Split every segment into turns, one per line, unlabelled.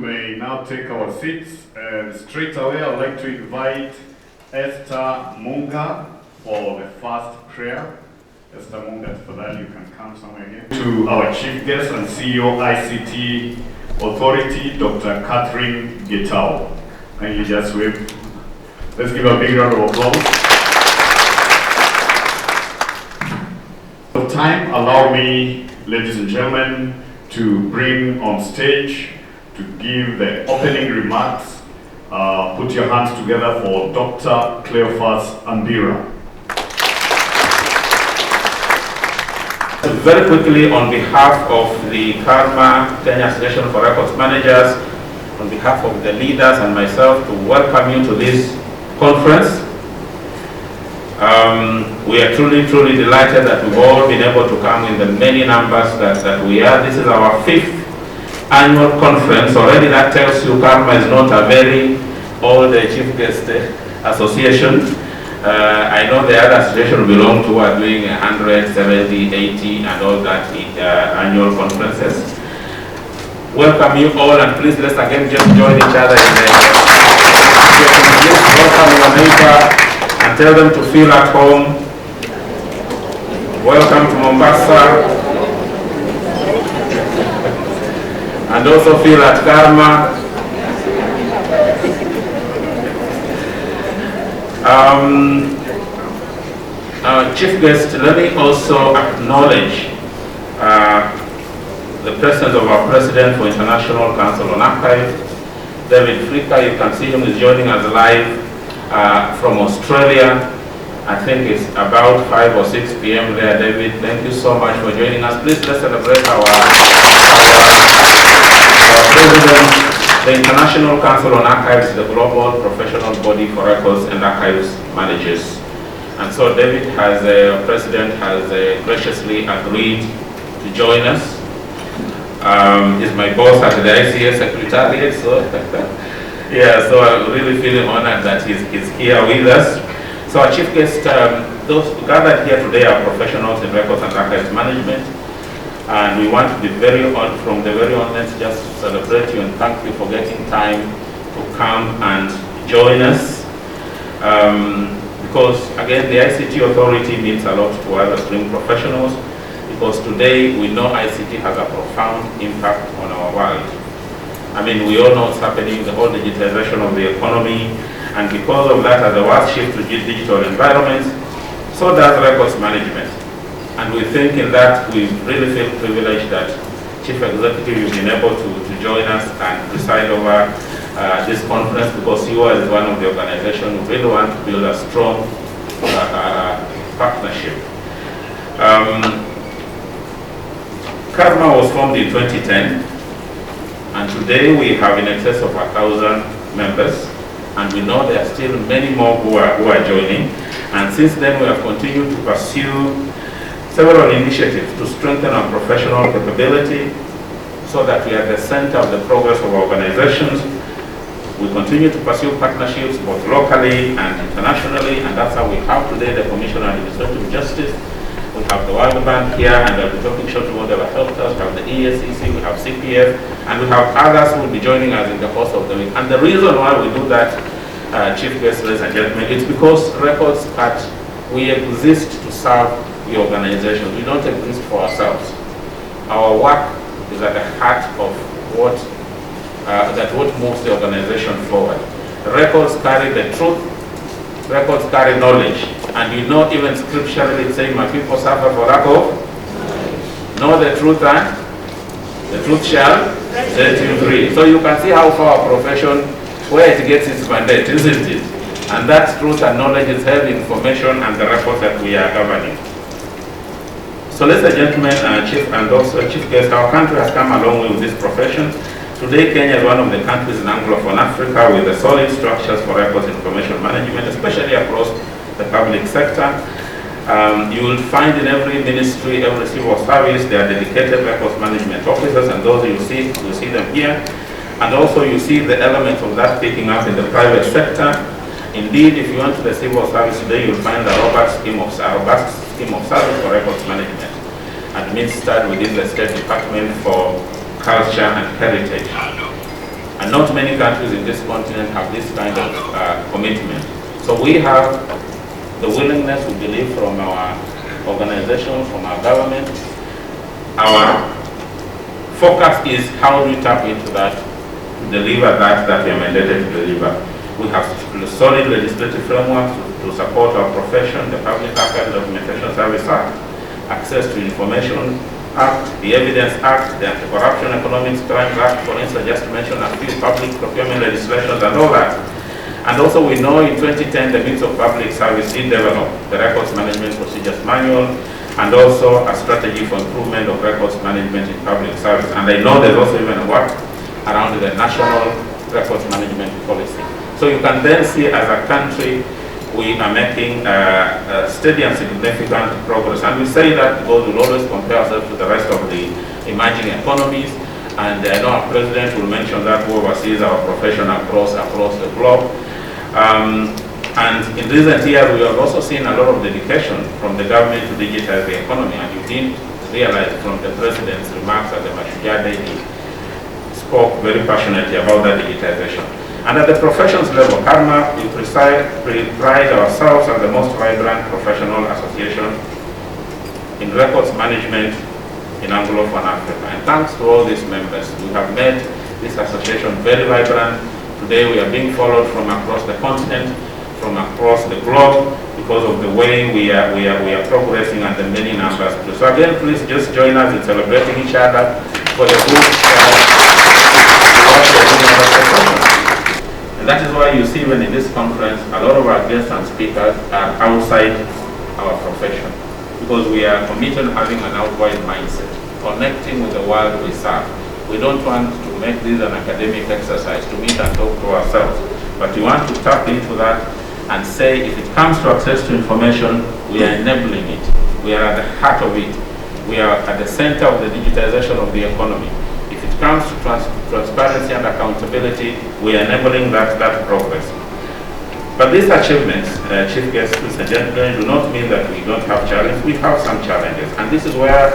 may now take our seats, and straight away I'd like to invite Esther Munga for the first prayer. Esther Munga, tafadhali, you can come somewhere here. To our chief guest and CEO ICT Authority, Dr. Catherine Gitao. Can you just wave? Let's give a big round of applause. For time, allow me, ladies and gentlemen, to bring on stage to give the opening remarks. Put your hands together for Dr. Cleophas Ambira.
Very quickly, on behalf of the Karma Kenya Association for Records Managers, on behalf of the leaders and myself, to welcome you to this conference. We are truly delighted that we've all been able to come in the many numbers that we are. This is our 5th annual conference. Already that tells you Karma is not a very old chief guest association. I know the other association belong to are doing 100, 70, 80 and all that annual conferences. Welcome you all, and please let's again just join each other in the welcome your neighbor and tell them to feel at home. Welcome to Mombasa, and also feel at Karma. Our chief guest, let me also acknowledge the presence of our President for International Council on Archive, David Frika. You can see him is joining us live from Australia. I think it's about 5 or 6 p.m. there. David, thank you so much for joining us. Please let's celebrate our President. The International Council on Archives is the global professional body for records and archives managers. And so David, as President, has graciously agreed to join us. He's my boss at the ICA Secretariat, so yeah, so I'm really feeling honored that he's here with us. So our chief guest, those gathered here today are professionals in records and archives management. And we want to be from the very honest, just celebrate you and thank you for getting time to come and join us. Because again, the ICT Authority means a lot to other stream professionals, because today we know ICT has a profound impact on our world. I mean, we all know what's happening, the whole digitization of the economy, and because of that, as the world shifts to digital environments, so does records management. And we think in that we really feel privileged that Chief Executive, you've been able to join us and preside over this conference, because you are one of the organizations who really want to build a strong partnership. Karma was formed in 2010, and today we have in excess of 1,000 members, and we know there are still many more who are joining. And since then we have continued to pursue several initiatives to strengthen our professional capability so that we are at the center of the progress of organizations. We continue to pursue partnerships both locally and internationally, and that's how we have today the Commission on Administrative Justice. We have the World Bank here, and I'll be talking shortly about that helped us. We have the ESCC, we have CPF, and we have others who will be joining us in the course of the week. And the reason why we do that, Chief Guest, ladies and gentlemen, is because records we exist to serve the organization. We don't exist for ourselves. Our work is at the heart of what moves the organization forward. Records carry the truth, records carry knowledge, and you know even scripturally it's saying, my people suffer for lack of know the truth, and the truth shall set you free. So you can see how far our profession, where it gets its mandate, isn't it? And that truth and knowledge is held in information and the records that we are governing. So ladies and gentlemen, Chief and also Chief Guest, our country has come a long way with this profession. Today, Kenya is one of the countries in Anglophone Africa with the solid structures for records information management, especially across the public sector. You will find in every ministry, every civil service, there are dedicated records management officers, and those you see them here. And also you see the element of that picking up in the private sector. Indeed, if you went to the civil service today, you'll find a robust scheme of service for records management, administered within the State Department for Culture and Heritage. And not many countries in this continent have this kind of commitment. So we have the willingness, we believe, from our organizations, from our government. Our focus is how do we tap into that, to deliver that we are mandated to deliver. We have solid legislative frameworks to support our profession, the Public Archive Documentation Service Act, Access to Information Act, the Evidence Act, the Anti-Corruption Economic Crimes Act, for instance, just to mention a few public procurement legislations and all that. And also we know in 2010 the Means of Public Service did develop the Records Management Procedures Manual and also a strategy for improvement of records management in public service. And I know there's also even a work around the National Records Management Policy. So you can then see as a country we are making steady and significant progress. And we say that because we'll always compare ourselves to the rest of the emerging economies. And I know our president will mention that who oversees our profession across the globe. And in recent years, we have also seen a lot of dedication from the government to digitize the economy. And you didn't realize from the president's remarks at the Mashujaa Day, he spoke very passionately about that digitization. And at the professions level, CADMA, we pride ourselves as the most vibrant professional association in records management in Anglophone Africa. And thanks to all these members, we have made this association very vibrant. Today we are being followed from across the continent, from across the globe, because of the way we are progressing and the many numbers. So again, please just join us in celebrating each other for the good and that is why you see even in this conference, a lot of our guests and speakers are outside our profession, because we are committed to having an outward mindset, connecting with the world we serve. We don't want to make this an academic exercise to meet and talk to ourselves, but we want to tap into that and say if it comes to access to information, we are enabling it. We are at the heart of it. We are at the center of the digitization of the economy. If it comes to transparency and accountability, we are enabling that progress. But these achievements, Chief Guests, ladies and gentlemen, do not mean that we don't have challenges. We have some challenges. And this is where,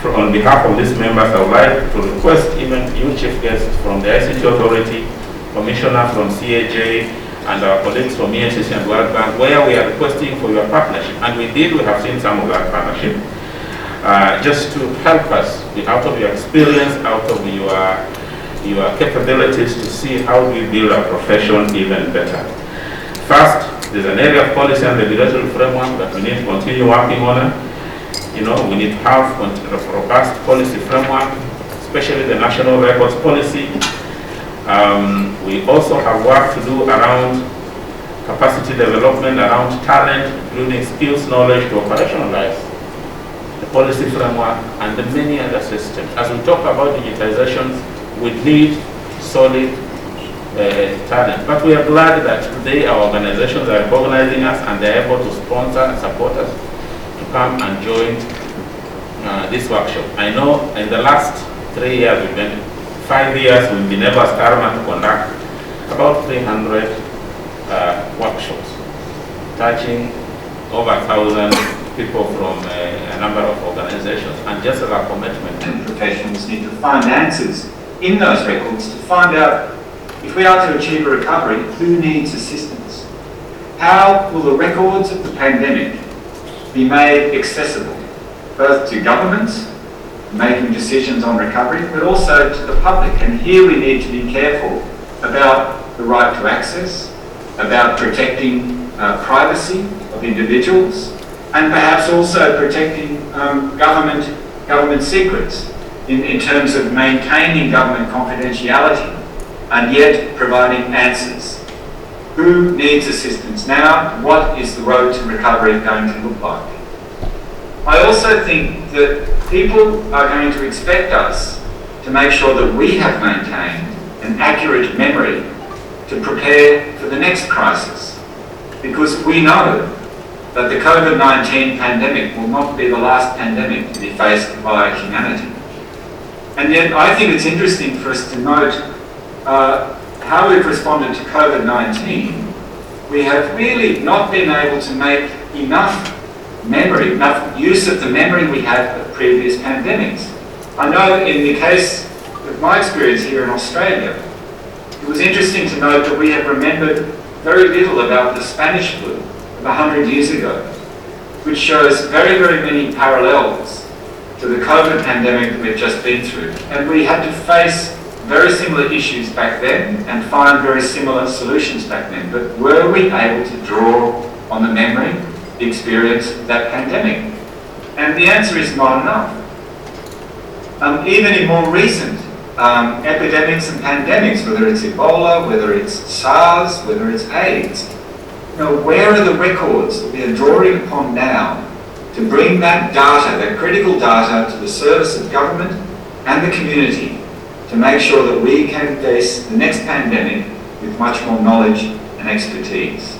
on behalf of these members, I would like to request even you, Chief Guests, from the ICT Authority, Commissioner from CAJ, and our colleagues from ENCC and World Bank, where we are requesting for your partnership. And we have seen some of that partnership. Just to help us, out of your experience, out of your capabilities, to see how we build our profession even better. First, there's an area of policy and regulatory framework that we need to continue working on. We need to have a robust policy framework, especially the National Records Policy. We also have work to do around capacity development, around talent, including skills, knowledge to operationalize the policy framework and the many other systems. As we talk about digitization, we need solid talent. But we are glad that today our organizations are recognizing us and they are able to sponsor and support us to come and join this workshop. I know in the last 5 years, we've been able as CADMA to conduct about 300 workshops, touching over 1,000 people from a number of organizations. And just as a commitment,
professionals need to find answers in those records to find out if we are to achieve a recovery, who needs assistance? How will the records of the pandemic be made accessible, both to governments making decisions on recovery, but also to the public? And here we need to be careful about the right to access, about protecting privacy of individuals, and perhaps also protecting government secrets in terms of maintaining government confidentiality and yet providing answers. Who needs assistance now? What is the road to recovery going to look like? I also think that people are going to expect us to make sure that we have maintained an accurate memory to prepare for the next crisis, because we know that the COVID-19 pandemic will not be the last pandemic to be faced by humanity. And yet I think it's interesting for us to note how we've responded to COVID-19. We have really not been able to make enough use of the memory we had of previous pandemics. I know in the case of my experience here in Australia, interesting to note that we have remembered very little about the Spanish flu of 100 years ago, which shows very, very many parallels to the COVID pandemic that we've just been through. And we had to face very similar issues back then and find very similar solutions back then. But were we able to draw on the memory, the experience of that pandemic? And the answer is not enough. Even in more recent epidemics and pandemics, whether it's Ebola, whether it's SARS, whether it's AIDS, where are the records that we are drawing upon now to bring that data, that critical data, to the service of government and the community to make sure that we can face the next pandemic with much more knowledge and expertise?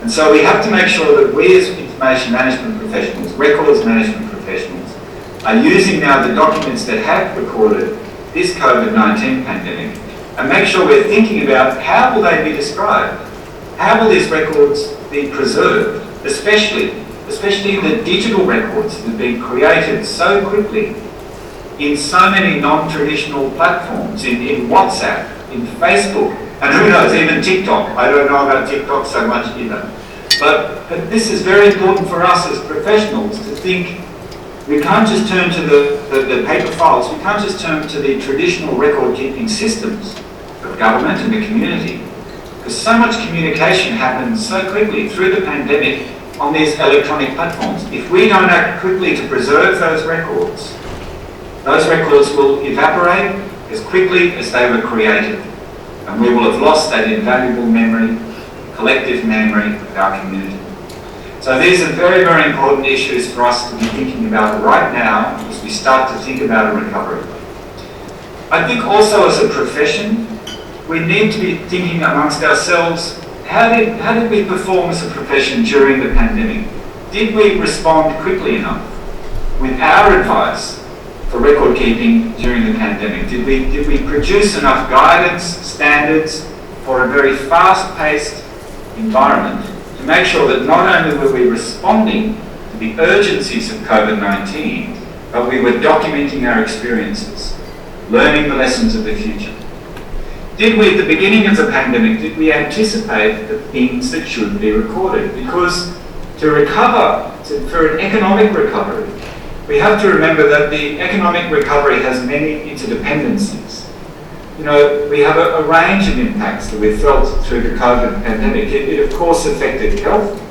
And so we have to make sure that we as information management professionals, records management professionals, are using now the documents that have recorded this COVID-19 pandemic and make sure we're thinking about how will they be described? How will these records be preserved? Especially the digital records that have been created so quickly in so many non-traditional platforms, in WhatsApp, in Facebook, and who knows, even TikTok. I don't know about TikTok so much either. But this is very important for us as professionals to think. We can't just turn to the paper files, we can't just turn to the traditional record-keeping systems of government and the community, because so much communication happens so quickly through the pandemic on these electronic platforms. If we don't act quickly to preserve those records will evaporate as quickly as they were created, and we will have lost that invaluable memory, collective memory of our community. So these are very, very important issues for us to be thinking about right now as we start to think about a recovery. I think also as a profession, we need to be thinking amongst ourselves, how did we perform as a profession during the pandemic? Did we respond quickly enough with our advice for record keeping during the pandemic? Did we produce enough guidance, standards for a very fast-paced environment to make sure that not only were we responding to the urgencies of COVID-19, but we were documenting our experiences, learning the lessons of the future? Did we, at the beginning of the pandemic, did we anticipate the things that should be recorded? Because to recover, for an economic recovery, we have to remember that the economic recovery has many interdependencies. We have a range of impacts that we've felt through the COVID pandemic. It of course affected health,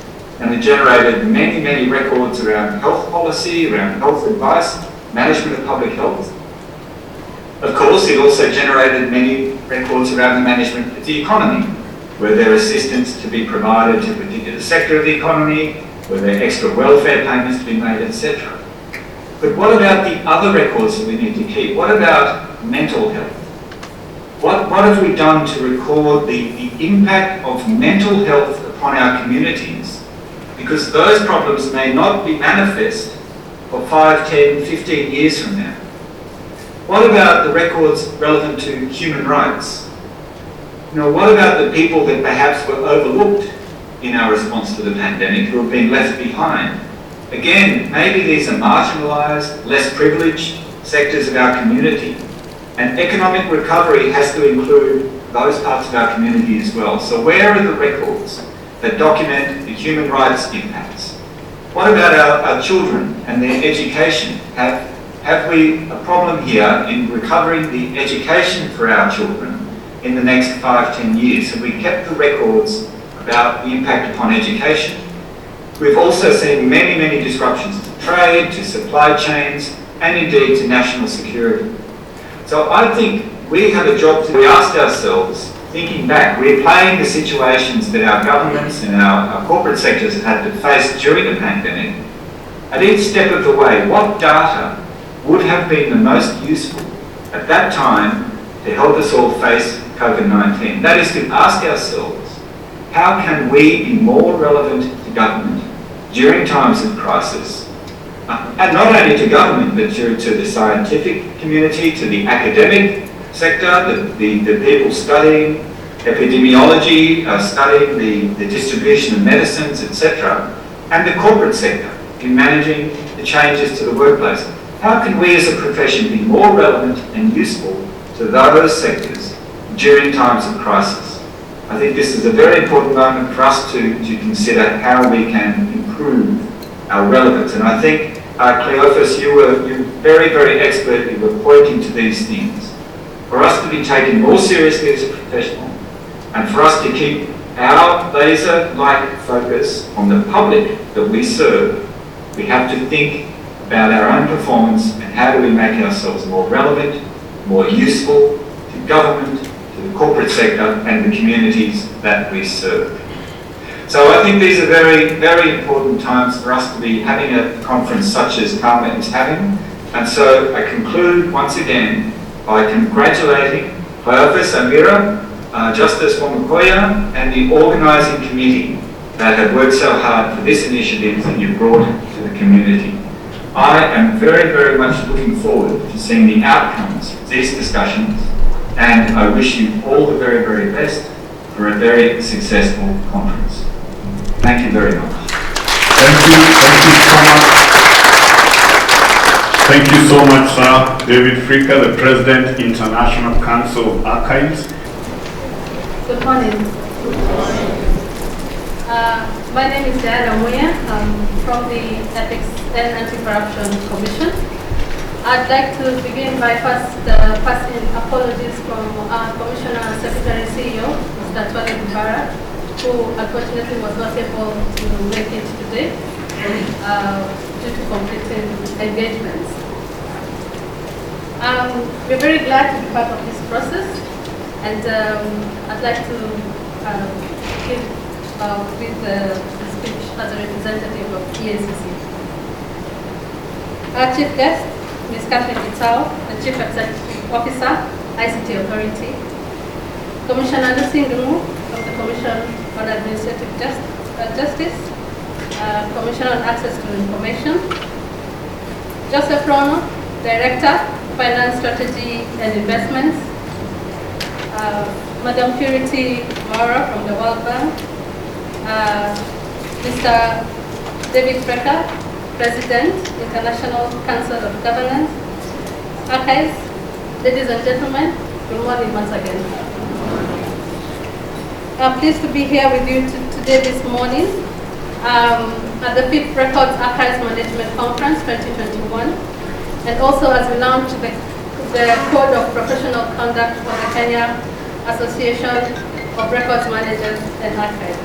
and it generated many, many records around health policy, around health advice, management of public health. Of course, it also generated many records around the management of the economy. Were there assistance to be provided to a particular sector of the economy? Were there extra welfare payments to be made, etc.? But what about the other records that we need to keep? What about mental health? What have we done to record the impact of mental health upon our communities? Because those problems may not be manifest for 5, 10, 15 years from now. What about the records relevant to human rights? What about the people that perhaps were overlooked in our response to the pandemic, who have been left behind? Again, maybe these are marginalised, less privileged sectors of our community. And economic recovery has to include those parts of our community as well. So where are the records that document the human rights impacts? What about our children and their education? Have we a problem here in recovering the education for our children in the next 5, 10 years? Have we kept the records about the impact upon education? We've also seen many, many disruptions to trade, to supply chains, and indeed to national security. So I think we have a job to be asked ourselves, thinking back, we're playing the situations that our governments and our corporate sectors have had to face during the pandemic. At each step of the way, what data would have been the most useful at that time to help us all face COVID-19? That is to ask ourselves, how can we be more relevant to government during times of crisis? And not only to government, but to the scientific community, to the academic sector, the people studying epidemiology, studying the distribution of medicines, etc., and the corporate sector in managing the changes to the workplace. How can we as a profession be more relevant and useful to those sectors during times of crisis. I think this is a very important moment for us to consider how we can improve our relevance. And I think, Cleophas, you very, very expertly were pointing to these things. For us to be taken more seriously as a professional, and for us to keep our laser-like focus on the public that we serve, we have to think about our own performance and how do we make ourselves more relevant, more useful to government, to the corporate sector and the communities that we serve. So I think these are very, very important times for us to be having a conference such as CARMA is having. And so I conclude once again by congratulating Cleophas, Amira, Justice Wamakoya and the organising committee that have worked so hard for this initiative that you've brought to the community. I am very, very much looking forward to seeing the outcomes of these discussions, and I wish you all the very, very best for a very successful conference. Thank you very much.
Thank you so much, sir. David Fricka, the President, International Council of Archives.
Good morning. My name is Diana Muya. I'm from the Ethics and Anti-Corruption Commission. I'd like to begin by first passing apologies from our Commissioner and Secretary CEO, Mr. Twale Mbara, who unfortunately was not able to make it today due to conflicting engagements. We're very glad to be part of this process, and I'd like to give with the speech as a representative of EACC. Our chief guest, Ms. Catherine Gitao, the Chief Executive Officer, ICT Authority. Commissioner Lucy Ngumu from the Commission on Administrative Justice, Commission on Access to Information. Joseph Rono, Director, Finance Strategy and Investments. Madam Purity Mara from the World Bank. Mr. David Fricka, President, International Council of Governance, Archives. Ladies and gentlemen, good morning once again. I'm pleased to be here with you today this morning at the 5th Records Archives Management Conference 2021, and also as we launch the Code of Professional Conduct for the Kenya Association of Records Managers and Archives.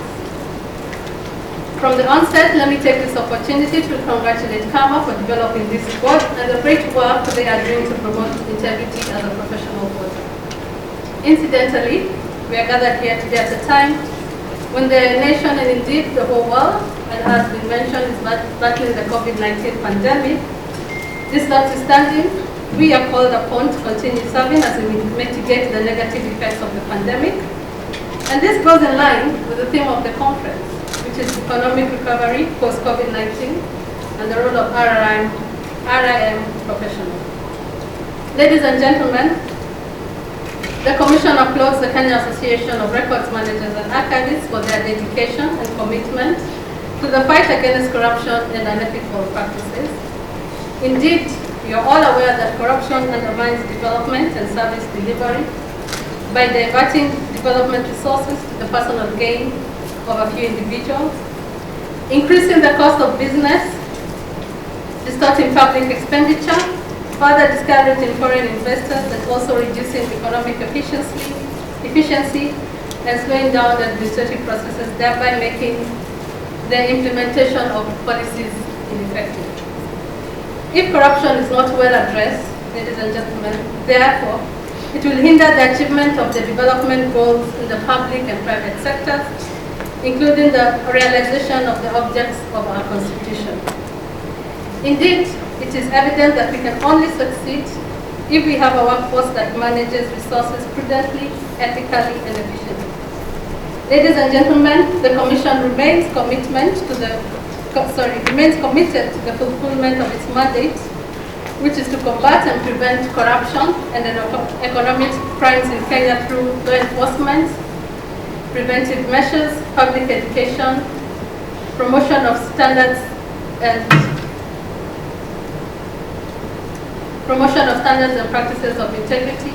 From the onset, let me take this opportunity to congratulate CARMA for developing this board and the great work they are doing to promote integrity as a professional body. Incidentally, we are gathered here today at a time when the nation and indeed the whole world, and as been mentioned, is battling the COVID-19 pandemic. This notwithstanding, we are called upon to continue serving as we mitigate the negative effects of the pandemic. And this goes in line with the theme of the conference, which is economic recovery post-COVID-19 and the role of RIM professionals. Ladies and gentlemen, the Commission applauds the Kenya Association of Records Managers and Archivists for their dedication and commitment to the fight against corruption and unethical practices. Indeed, we are all aware that corruption undermines development and service delivery by diverting development resources to the personal gain of a few individuals, increasing the cost of business, distorting public expenditure, further discouraging foreign investors, and also reducing economic efficiency and slowing down the administrative processes, thereby making the implementation of policies ineffective. If corruption is not well addressed, ladies and gentlemen, therefore, it will hinder the achievement of the development goals in the public and private sectors, including the realization of the objects of our Constitution. Indeed, it is evident that we can only succeed if we have a workforce that manages resources prudently, ethically, and efficiently. Ladies and gentlemen, the Commission remains committed to the fulfillment of its mandate, which is to combat and prevent corruption and economic crimes in Kenya through law enforcement, preventive measures, public education, promotion of standards and practices of integrity,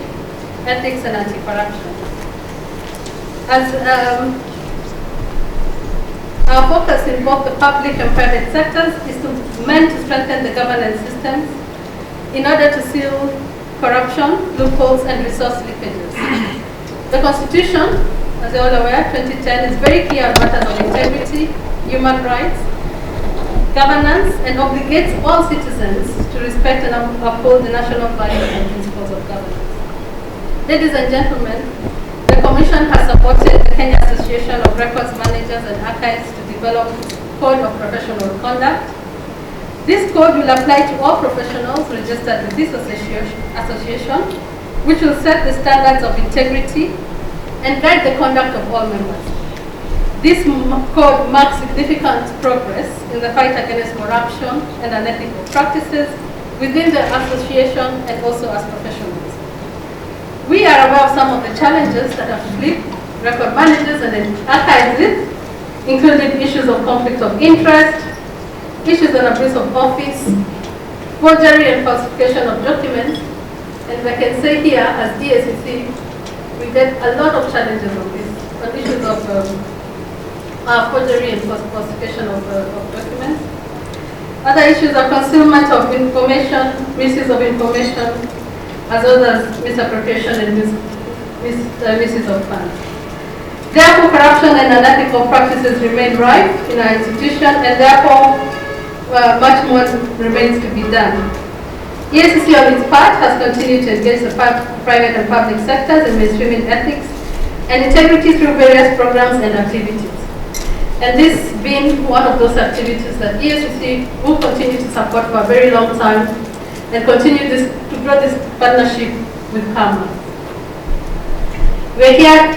ethics, and anti-corruption. As our focus in both the public and private sectors is meant to strengthen the governance systems in order to seal corruption, loopholes, and resource leakages. The Constitution, as you're all aware, 2010, is very clear on matters of integrity, human rights, governance, and obligates all citizens to respect and uphold the national values and principles of governance. Ladies and gentlemen, the Commission has supported the Kenya Association of Records Managers and Archives to develop a code of professional conduct. This code will apply to all professionals registered with this association, which will set the standards of integrity and guide the conduct of all members. This code marks significant progress in the fight against corruption and unethical practices within the association and also as professionals. We are aware of some of the challenges that afflict record managers and archivists, including issues of conflict of interest, issues of abuse of office, forgery and falsification of documents, and I can say here as EACC, we get a lot of challenges on this, on issues of forgery and falsification of documents. Other issues are concealment of information, misuse of information, as well as misappropriation and misuse of funds. Therefore, corruption and unethical practices remain rife in our institution, and therefore much more remains to be done. EACC on its part has continued to engage the private and public sectors in mainstreaming ethics and integrity through various programs and activities. And this being one of those activities that EACC will continue to support for a very long time and continue to grow this partnership with KAMA. We are here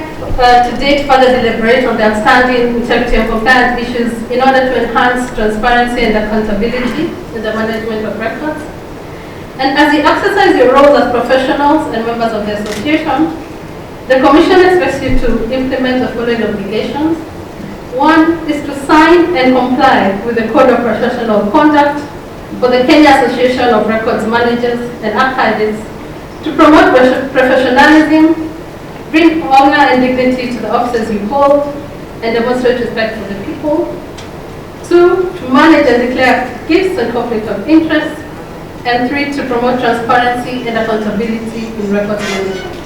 today to further deliberate on the outstanding integrity and compliance issues in order to enhance transparency and accountability in the management of records. And as you exercise your roles as professionals and members of the association, the Commission expects you to implement the following obligations. One is to sign and comply with the Code of Professional Conduct for the Kenya Association of Records Managers and Archivists to promote professionalism, bring honor and dignity to the offices you hold, and demonstrate respect for the people. Two, to manage and declare gifts and conflict of interest. And three, to promote transparency and accountability in records management.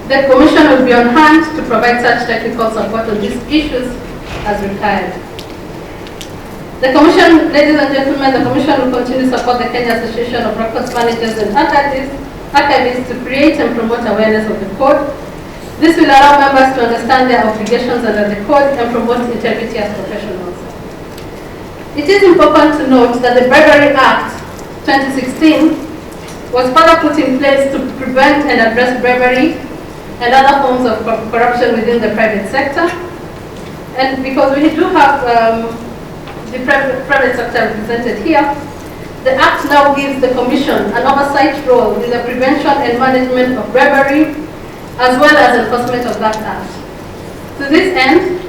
The Commission will be on hand to provide such technical support on these issues as required. The Commission, ladies and gentlemen, the Commission will continue to support the Kenya Association of Records Managers and Archivists to create and promote awareness of the Code. This will allow members to understand their obligations under the Code and promote integrity as professionals. It is important to note that the Bribery Act 2016 was further put in place to prevent and address bribery and other forms of corruption within the private sector. And because we do have the private sector represented here, the Act now gives the Commission an oversight role in the prevention and management of bribery, as well as enforcement of that Act. To this end,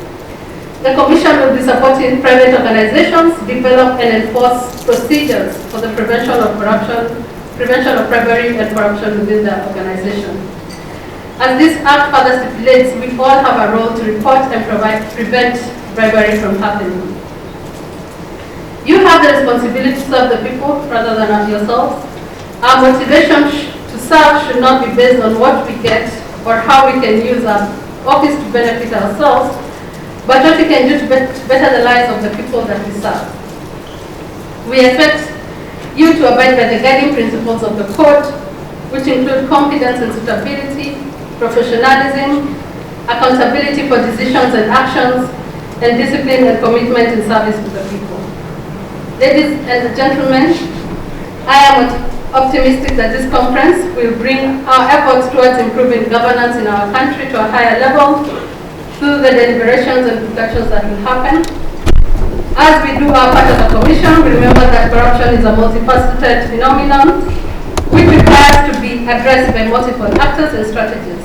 the Commission will be supporting private organizations develop and enforce procedures for the prevention of corruption, prevention of bribery and corruption within the organization. As this Act further stipulates, we all have a role to report and prevent bribery from happening. You have the responsibility to serve the people rather than yourselves. Our motivation to serve should not be based on what we get or how we can use our office to benefit ourselves, but what we can do to better the lives of the people that we serve. We expect you to abide by the guiding principles of the Code, which include competence and suitability, professionalism, accountability for decisions and actions, and discipline and commitment in service to the people. Ladies and gentlemen, I am optimistic that this conference will bring our efforts towards improving governance in our country to a higher level through the deliberations and reflections that will happen. As we do our part of the Commission, we remember that corruption is a multifaceted phenomenon which requires to be addressed by multiple actors and strategies.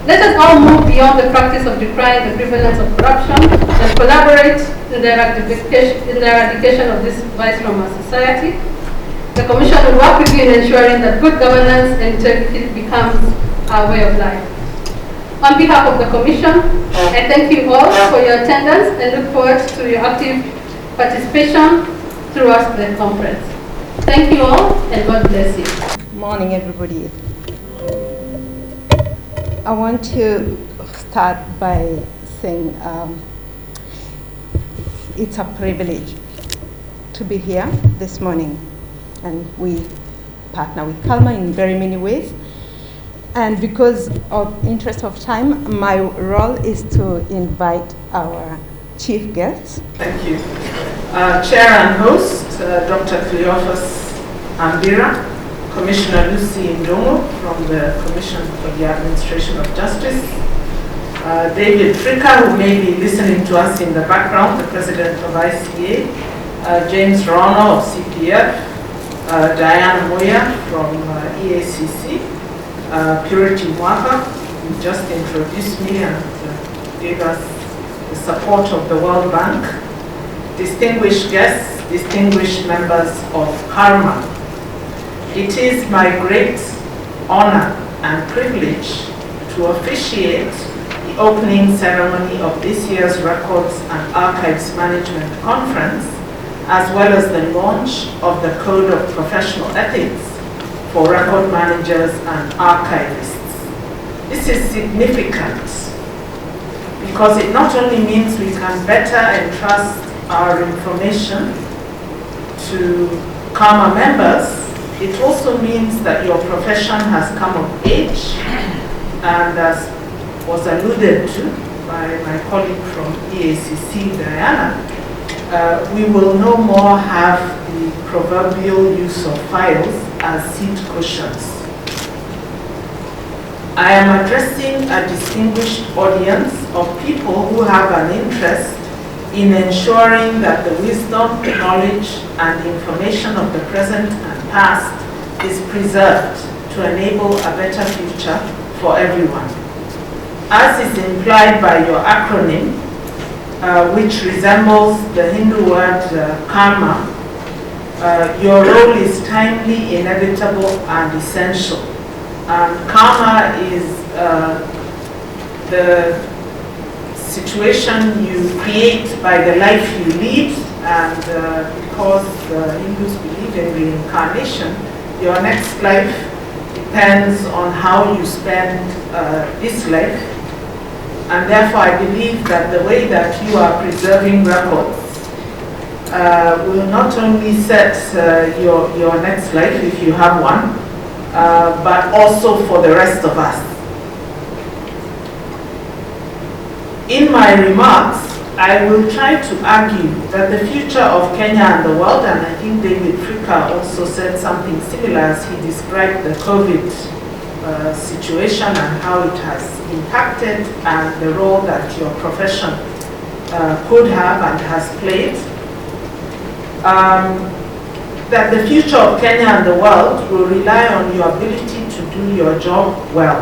Let us all move beyond the practice of decrying the prevalence of corruption and collaborate in the eradication of this vice from our society. The Commission will work with you in ensuring that good governance and integrity becomes our way of life. On behalf of the Commission, I thank you all for your attendance and look forward to your active participation throughout the conference. Thank you all and God bless you.
Morning, everybody. I want to start by saying it's a privilege to be here this morning, and we partner with CALMA in very many ways. And because of interest of time, my role is to invite our chief guests.
Thank you. Chair and host, Dr. Cleophas Ambira, Commissioner Lucy Ndongo from the Commission for the Administration of Justice, David Fricka, who may be listening to us in the background, the President of ICA, James Rono of CPF, Diana Moya from EACC, Purity Mwaka, who just introduced me and gave us the support of the World Bank, distinguished guests, distinguished members of CALMA. It is my great honor and privilege to officiate the opening ceremony of this year's Records and Archives Management Conference, as well as the launch of the Code of Professional Ethics for record managers and archivists. This is significant because it not only means we can better entrust our information to CALMA members, it also means that your profession has come of age, and as was alluded to by my colleague from EACC, Diana, we will no more have the proverbial use of files as seat cushions. I am addressing a distinguished audience of people who have an interest in ensuring that the wisdom, knowledge, and information of the present and past is preserved to enable a better future for everyone. As is implied by your acronym, which resembles the Hindu word karma, your role is timely, inevitable, and essential. Karma is the situation you create by the life you lead, and because Hindus believe in reincarnation, your next life depends on how you spend this life. And therefore, I believe that the way that you are preserving records will not only set your next life, if you have one, but also for the rest of us. In my remarks, I will try to argue that the future of Kenya and the world, and I think David Fricka also said something similar as he described the COVID situation and how it has impacted and the role that your profession could have and has played. That the future of Kenya and the world will rely on your ability to do your job well.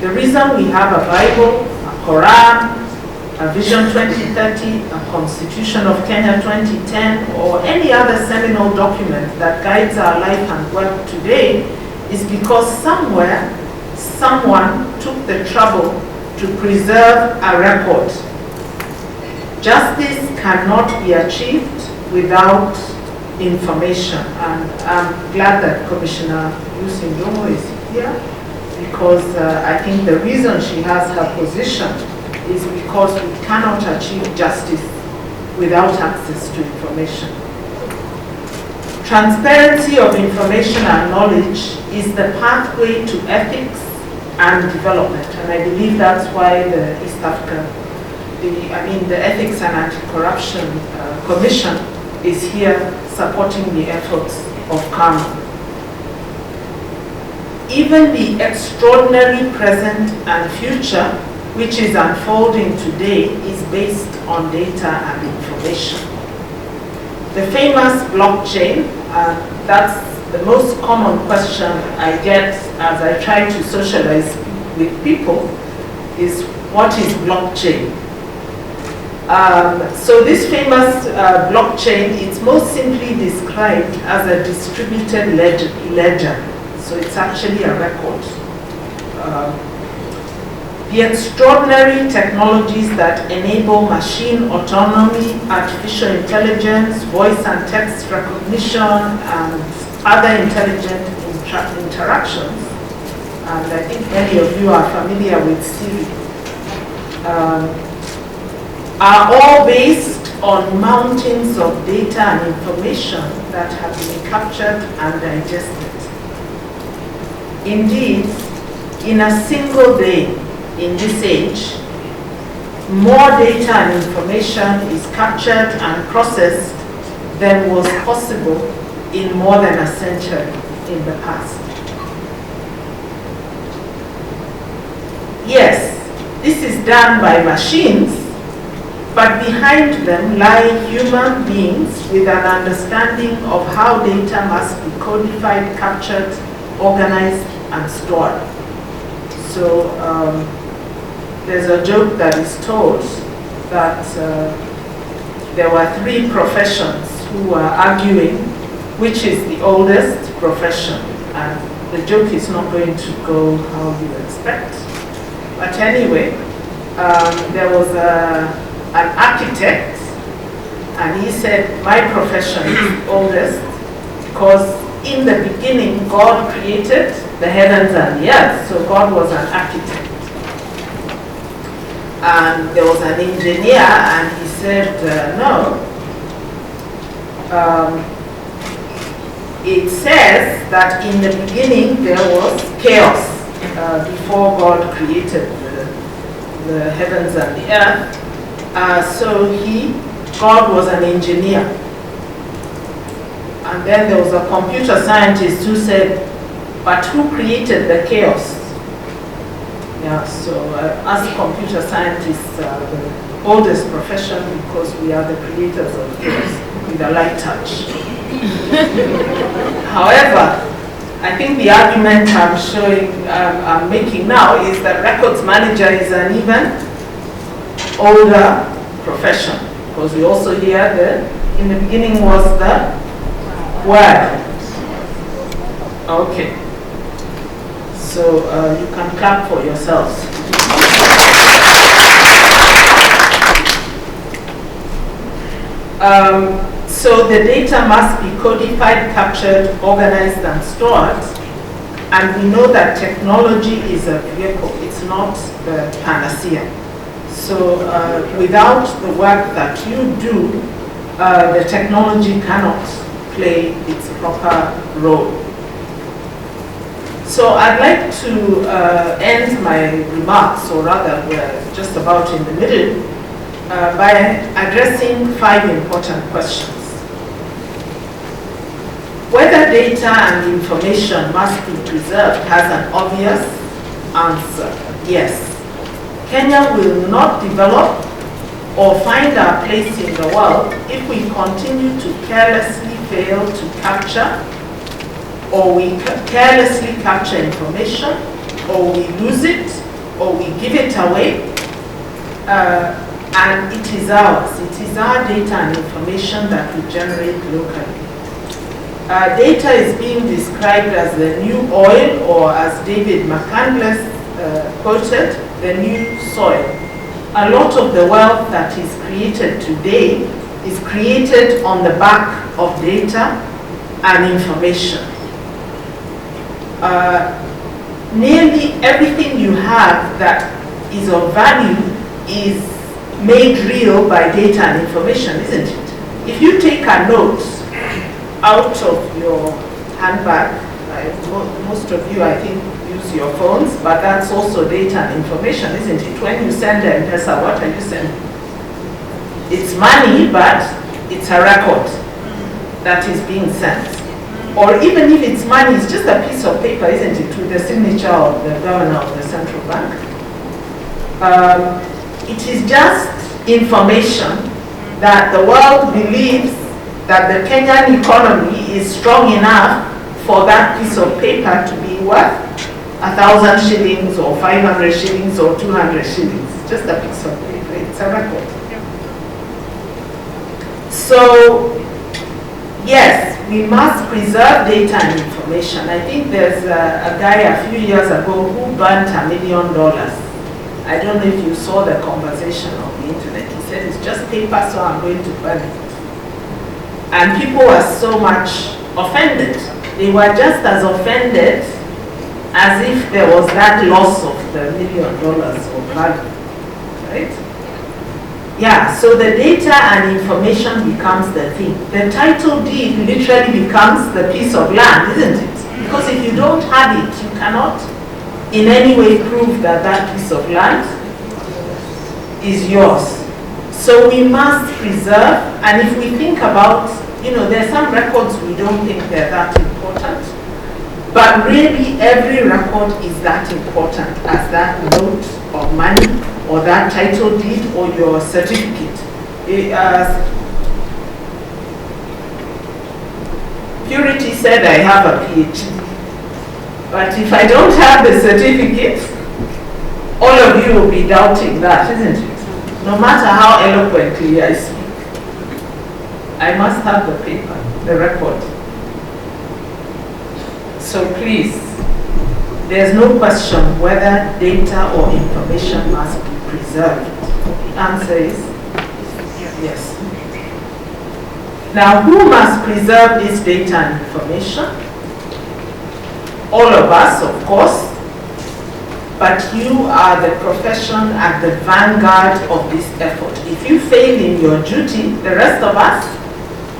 The reason we have a Bible, a Quran, a Vision 2030, a Constitution of Kenya 2010, or any other seminal document that guides our life and work today is because somewhere, someone took the trouble to preserve a record. Justice cannot be achieved without information, and I'm glad that Commissioner Lucy Ndongo is here, because I think the reason she has her position is because we cannot achieve justice without access to information. Transparency of information and knowledge is the pathway to ethics and development, and I believe that's why the East African, the Ethics and Anti-Corruption Commission is here supporting the efforts of CALMA. Even the extraordinary present and future, which is unfolding today, is based on data and information. The famous blockchain, that's the most common question I get as I try to socialize with people, is what is blockchain? So this famous blockchain, it's most simply described as a distributed ledger. So it's actually a record the extraordinary technologies that enable machine autonomy, artificial intelligence, voice and text recognition, and other intelligent interactions. And I think many of you are familiar with Siri. Are all based on mountains of data and information that have been captured and digested. Indeed, in a single day in this age, more data and information is captured and processed than was possible in more than a century in the past. Yes, this is done by machines, but behind them lie human beings with an understanding of how data must be codified, captured, organized, and stored. So there's a joke that is told that there were three professions who were arguing which is the oldest profession, and the joke is not going to go how you expect. But anyway, there was an architect, and he said, my profession is oldest because in the beginning God created the heavens and the earth, so God was an architect. And there was an engineer, and he said, no. It says that in the beginning there was chaos before God created the heavens and the earth. So God was an engineer. And then there was a computer scientist who said, but who created the chaos? Yeah, so as computer scientists are the oldest profession because we are the creators of chaos with a light touch. However, I think the argument I'm making now is that records manager is an even older profession, because we also hear that in the beginning was the Word. Okay. So you can clap for yourselves. So the data must be codified, captured, organized, and stored. And we know that technology is a vehicle. It's not the panacea. So without the work that you do, the technology cannot play its proper role. So I'd like to end my remarks, or rather we're just about in the middle, by addressing 5 important questions. Whether data and information must be preserved has an obvious answer, yes. Kenya will not develop or find our place in the world if we continue to carelessly fail to capture, or we carelessly capture information, or we lose it, or we give it away, and it is ours. It is our data and information that we generate locally. Data is being described as the new oil, or as David McCandless quoted, the new soil. A lot of the wealth that is created today is created on the back of data and information. Nearly everything you have that is of value is made real by data and information, isn't it? If you take a note out of your handbag, most of you, I think, use your phones, but that's also data and information, isn't it? When you send an M-Pesa, what are you sending? It's money, but it's a record that is being sent. Or even if it's money, it's just a piece of paper, isn't it, with the signature of the governor of the central bank. It is just information that the world believes that the Kenyan economy is strong enough for that piece of paper to be worth 1,000 shillings or 500 shillings or 200 shillings. Just a piece of paper, it's a record. So yes, we must preserve data and information. I think there's a guy a few years ago who burnt $1 million. I don't know if you saw the conversation on the internet. He said, it's just paper, so I'm going to burn it. And people were so much offended. They were just as offended as if there was that loss of the $1 million of value, right? Yeah, so the data and information becomes the thing. The title deed literally becomes the piece of land, isn't it? Because if you don't have it, you cannot in any way prove that that piece of land is yours. So we must preserve, and if we think about, there are some records we don't think they're that important, but really every record is that important as that note of money or that title deed or your certificate. Purity said I have a PhD, but if I don't have the certificate, all of you will be doubting that, isn't it? No matter how eloquently I speak, I must have the paper, the record. So please, there's no question whether data or information must be preserved. The answer is yes. Now, who must preserve this data and information? All of us, of course, but you are the profession at the vanguard of this effort. If you fail in your duty, the rest of us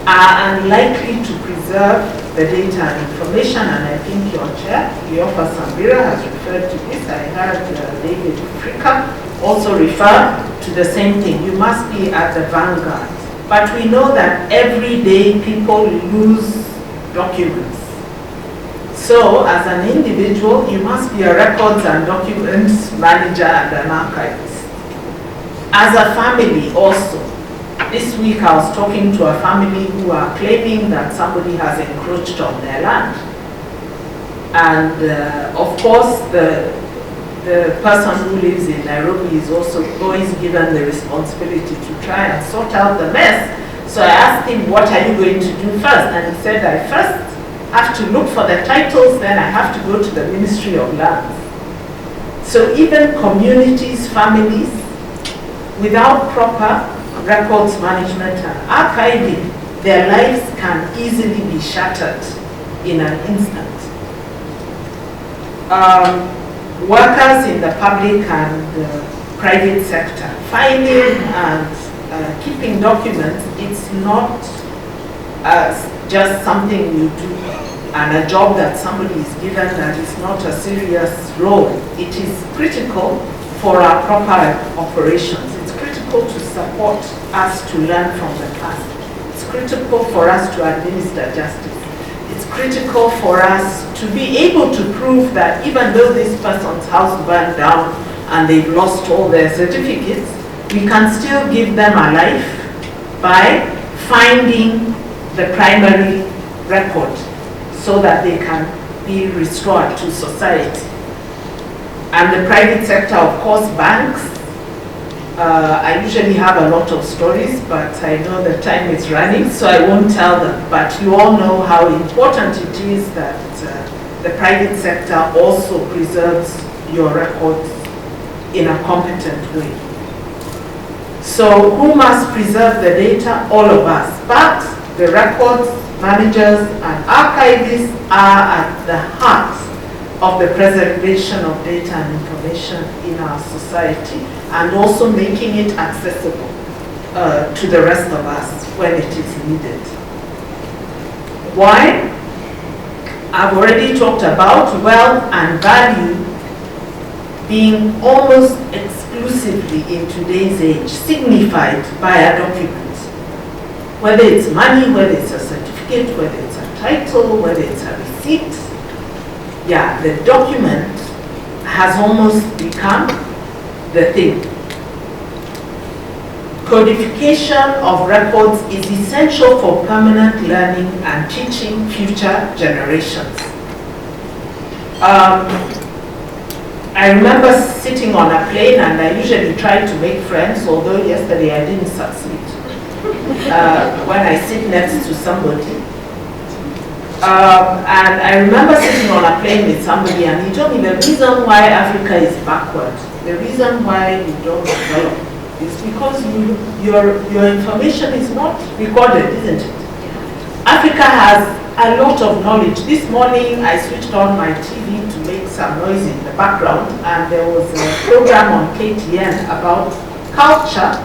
are unlikely to preserve the data and information, and I think your chair, Cleophas Sambira, has referred to this. I heard David Fricka also refer to the same thing. You must be at the vanguard. But we know that every day people lose documents. So as an individual, you must be a records and documents manager and an archivist. As a family also, this week I was talking to a family who are claiming that somebody has encroached on their land. And of course, the person who lives in Nairobi is also always given the responsibility to try and sort out the mess. So I asked him, what are you going to do first? And he said, I first have to look for the titles, then I have to go to the Ministry of Lands. So even communities, families, without proper records management and archiving, their lives can easily be shattered in an instant. Workers in the public and private sector, filing and keeping documents, it's not just something you do and a job that somebody is given that is not a serious role. It is critical for our proper operations. It's critical to support us to learn from the past. It's critical for us to administer justice. It's critical for us to be able to prove that even though this person's house burned down and they've lost all their certificates, we can still give them a life by finding the primary record so that they can be restored to society. And the private sector, of course, banks. I usually have a lot of stories, but I know the time is running, so I won't tell them. But you all know how important it is that the private sector also preserves your records in a competent way. So who must preserve the data? All of us. But the records managers and archivists are at the heart of the preservation of data and information in our society, and also making it accessible to the rest of us when it is needed. Why? I've already talked about wealth and value being almost exclusively in today's age signified by a document. Whether it's money, whether it's a certificate, whether it's a title, whether it's a receipt, yeah, the document has almost become the thing. Codification of records is essential for permanent learning and teaching future generations. I remember sitting on a plane, and I usually try to make friends, although yesterday I didn't succeed. When I sit next to somebody, And I remember sitting on a plane with somebody and he told me the reason why Africa is backward, the reason why we don't develop is because your information is not recorded, isn't it? Africa has a lot of knowledge. This morning I switched on my TV to make some noise in the background and there was a program on KTN about culture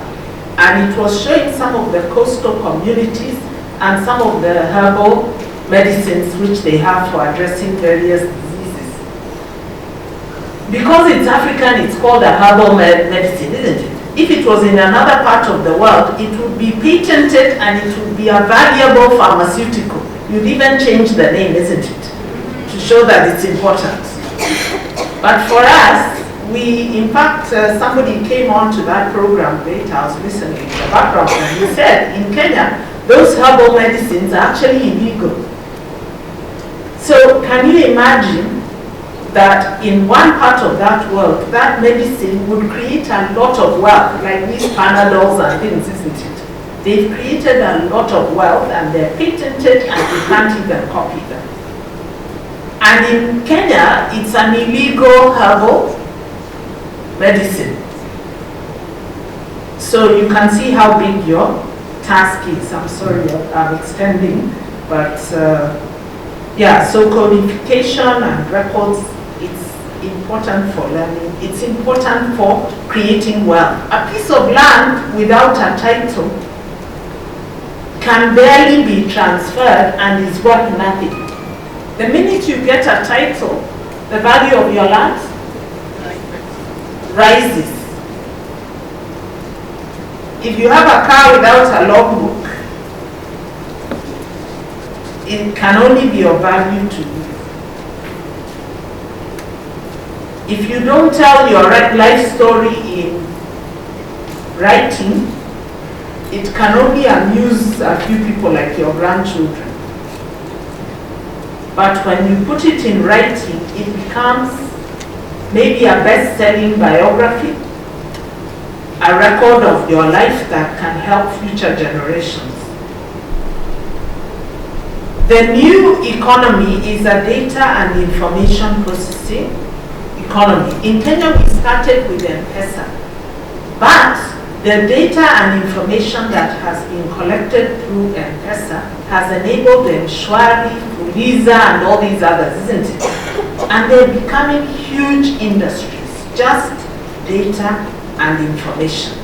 and it was showing some of the coastal communities and some of the herbal medicines which they have for addressing various diseases. Because it's African, it's called a herbal medicine, isn't it? If it was in another part of the world, it would be patented and it would be a valuable pharmaceutical. You'd even change the name, isn't it? To show that it's important. But for us, in fact, somebody came on to that program later, I was listening to the background, and he said, in Kenya, those herbal medicines are actually illegal. So can you imagine that in one part of that world, that medicine would create a lot of wealth, like these Panadols and things, isn't it? They've created a lot of wealth and they're patented and you can't even copy them. And in Kenya, it's an illegal herbal medicine. So you can see how big your task is. I'm sorry I'm extending, but yeah, so codification and records, it's important for learning. It's important for creating wealth. A piece of land without a title can barely be transferred and is worth nothing. The minute you get a title, the value of your land rises. If you have a car without a logbook, it can only be of value to you. If you don't tell your life story in writing, it can only amuse a few people like your grandchildren. But when you put it in writing, it becomes maybe a best-selling biography, a record of your life that can help future generations. The new economy is a data and information processing economy. In Kenya, we started with M-Pesa, but the data and information that has been collected through M-Pesa has enabled the Mshwari, Fuliza, and all these others, isn't it? And they're becoming huge industries, just data and information.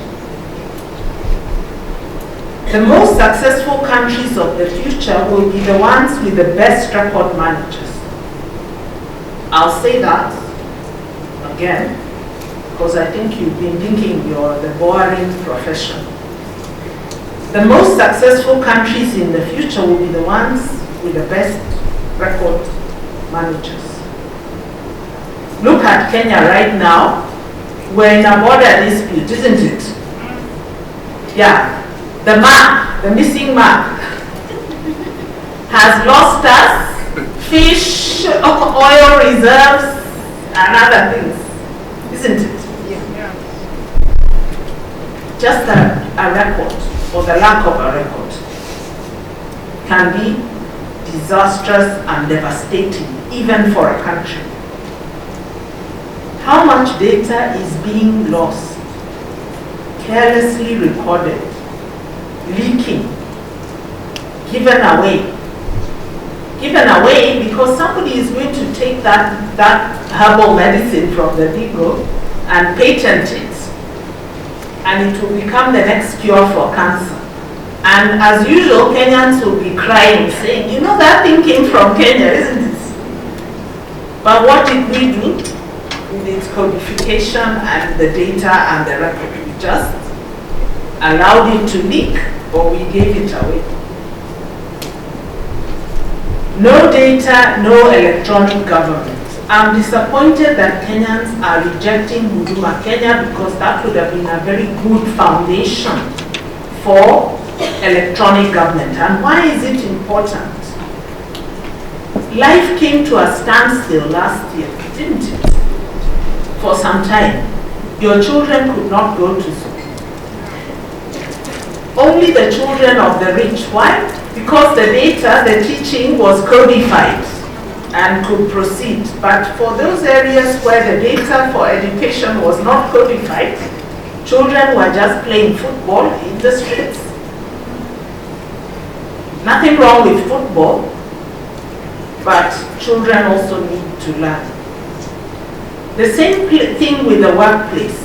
The most successful countries of the future will be the ones with the best record managers. I'll say that again, because I think you've been thinking you're the boring profession. The most successful countries in the future will be the ones with the best record managers. Look at Kenya right now. We're in a border dispute, isn't it? Yeah. The map, the missing map, has lost us fish, oil reserves, and other things, isn't it? Yeah. Just a record, or the lack of a record, can be disastrous and devastating, even for a country. How much data is being lost, carelessly recorded, leaking, given away because somebody is going to take that herbal medicine from the Digo and patent it, and it will become the next cure for cancer. And as usual, Kenyans will be crying, saying, you know, that thing came from Kenya, isn't it? But what did we do with its codification and the data and the record? We just allowed it to leak, or we gave it away. No data, no electronic government. I'm disappointed that Kenyans are rejecting Huduma Kenya because that would have been a very good foundation for electronic government. And why is it important? Life came to a standstill last year, didn't it? For some time. Your children could not go to school. Only the children of the rich. Why? because the data, the teaching was codified and could proceed. But for those areas where the data for education was not codified, children were just playing football in the streets. Nothing wrong with football, but children also need to learn. The same thing with the workplace.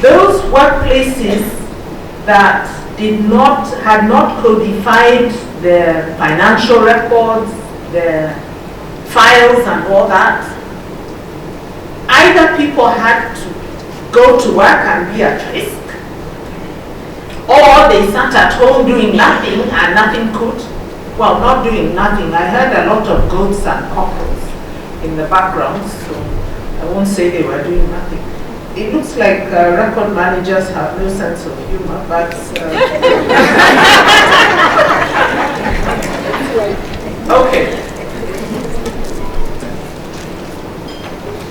Those workplaces that had not codified the financial records, the files and all that, either people had to go to work and be at risk, or they sat at home doing nothing and nothing could, well, not doing nothing. I heard a lot of goats and cockles in the background, so I won't say they were doing nothing. It looks like record managers have no sense of humor, but okay.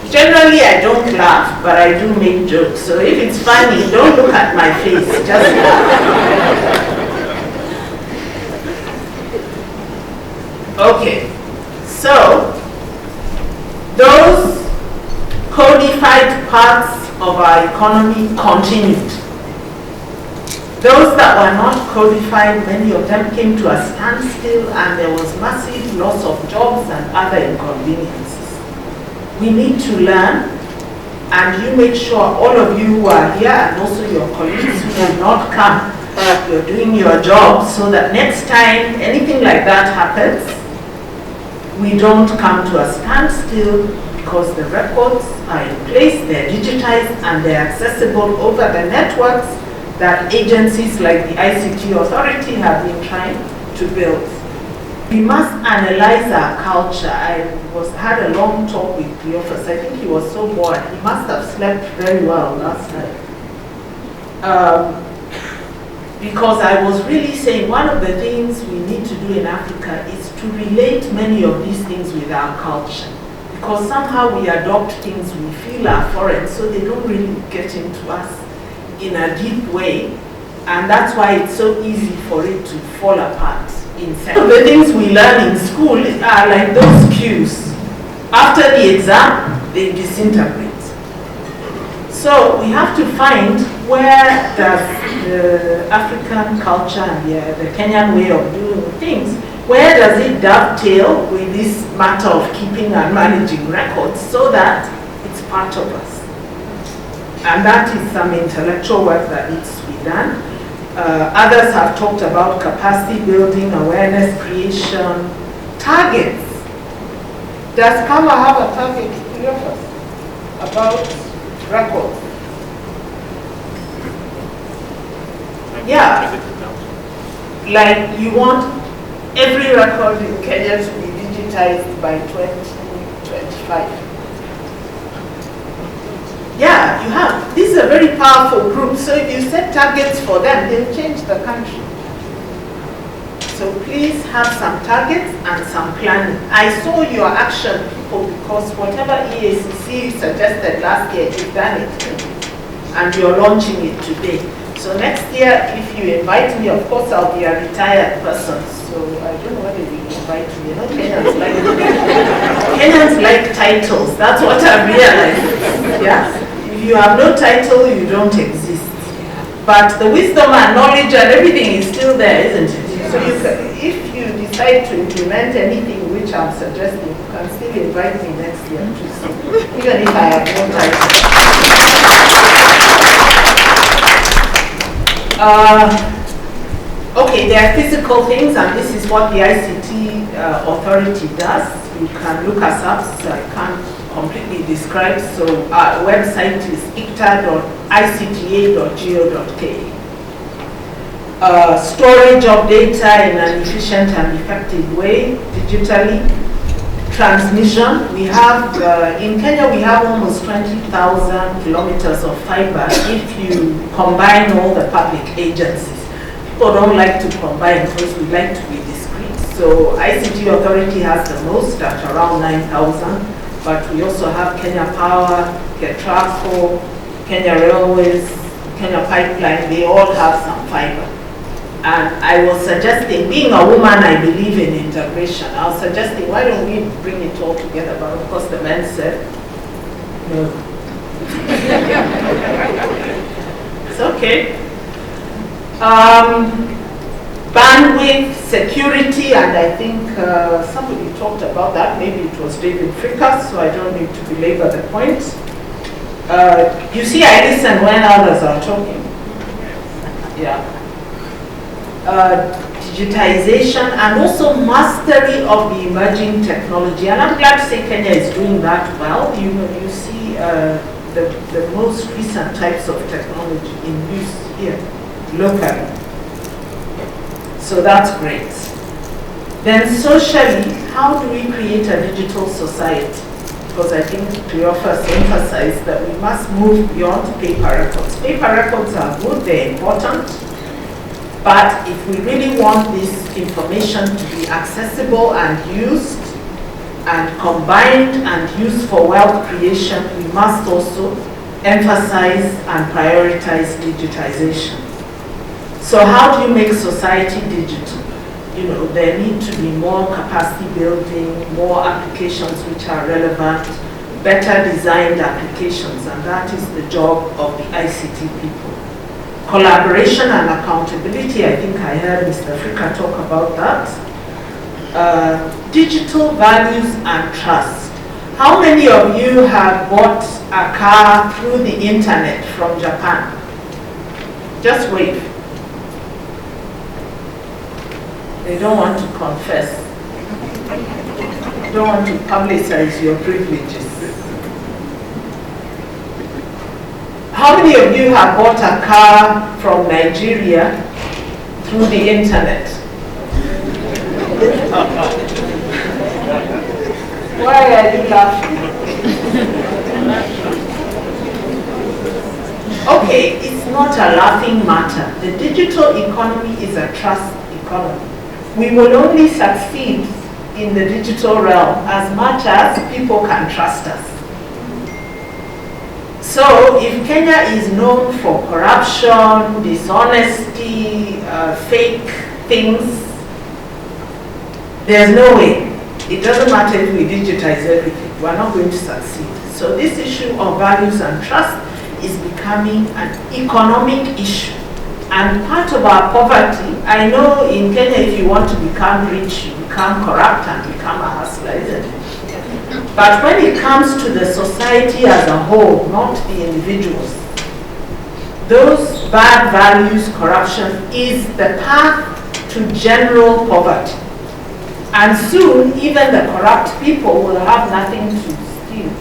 Generally, I don't laugh, but I do make jokes. So if it's funny, don't look at my face, just laugh. Okay, so those codified parts of our economy continued. Those that were not codified, many of them came to a standstill, and there was massive loss of jobs and other inconveniences. We need to learn, and you make sure all of you who are here and also your colleagues who have not come, you're doing your job so that next time anything like that happens, we don't come to a standstill, because the records are in place, they're digitized, and they're accessible over the networks that agencies like the ICT Authority have been trying to build. We must analyze our culture. I had a long talk with Cleophas. I think he was so bored. He must have slept very well last night. Because I was really saying one of the things we need to do in Africa is to relate many of these things with our culture. Because somehow we adopt things we feel are foreign, so they don't really get into us in a deep way. And that's why it's so easy for it to fall apart. The things we learn in school are like those cues. After the exam, they disintegrate. So we have to find where does the African culture and the Kenyan way of doing things, where does it dovetail with this matter of keeping and managing records so that it's part of us. And that is some intellectual work that needs to be done. Others have talked about capacity building, awareness creation, targets. Does Kama have a target about records? Yeah, like you want every record in Kenya to be digitized by 2025. Yeah, you have. This is a very powerful group, so if you set targets for them, they'll change the country. So please have some targets and some planning. I saw your action, people, because whatever EACC suggested last year, you've done it, and you're launching it today. So next year, if you invite me, of course, I'll be a retired person, so I don't know whether you invite me. You know, Kenyans like titles. That's what I've realized. Yeah? If you have no title, you don't exist. But the wisdom and knowledge and everything is still there, isn't it? So you can, if you decide to implement anything which I'm suggesting, you can still invite me next year to see, even if I have no title. Okay, there are physical things, and this is what the ICT Authority does. You can look us up, so I can't completely describe. So our website is icta.go.ke. Storage of data in an efficient and effective way, digitally. Transmission, we have, in Kenya we have almost 20,000 kilometers of fiber if you combine all the public agencies. People don't like to combine because we like to be discreet. So ICT Authority has the most at around 9,000, but we also have Kenya Power, KETRACO, Kenya Railways, Kenya Pipeline, they all have some fiber. And I was suggesting, being a woman, I believe in integration. I was suggesting, why don't we bring it all together? But of course the men said, no. It's okay. Bandwidth, security, and I think somebody talked about that. Maybe it was David Fricka, so I don't need to belabor the point. You see, I listen when others are talking. Yeah. Digitization and also mastery of the emerging technology. And I'm glad to say Kenya is doing that well. You know, you see the most recent types of technology in use here locally. So that's great. Then socially, how do we create a digital society? Because I think Cleophas emphasized that we must move beyond paper records. Paper records are good, they're important, but if we really want this information to be accessible and used and combined and used for wealth creation, we must also emphasize and prioritize digitization. So how do you make society digital? You know, there need to be more capacity building, more applications which are relevant, better designed applications, and that is the job of the ICT people. Collaboration and accountability, I think I heard Mr. Fricka talk about that. Digital values and trust. How many of you have bought a car through the internet from Japan? Just wave. They don't want to confess. They don't want to publicize your privileges. How many of you have bought a car from Nigeria through the internet? Why are you laughing? Okay, it's not a laughing matter. The digital economy is a trust economy. We will only succeed in the digital realm as much as people can trust us. So if Kenya is known for corruption, dishonesty, fake things, there's no way. It doesn't matter if we digitize everything, we're not going to succeed. So this issue of values and trust is becoming an economic issue. And part of our poverty, I know in Kenya if you want to become rich, you become corrupt and become a hustler, isn't it? But when it comes to the society as a whole, not the individuals, those bad values, corruption is the path to general poverty. And soon, even the corrupt people will have nothing to steal.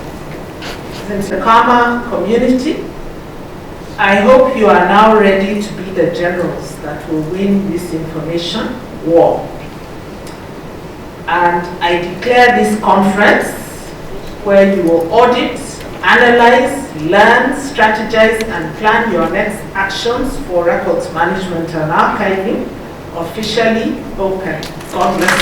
Since the Karma community, I hope you are now ready to be the generals that will win this information war. And I declare this conference where you will audit, analyze, learn, strategize, and plan your next actions for records management and archiving officially open. God bless
you.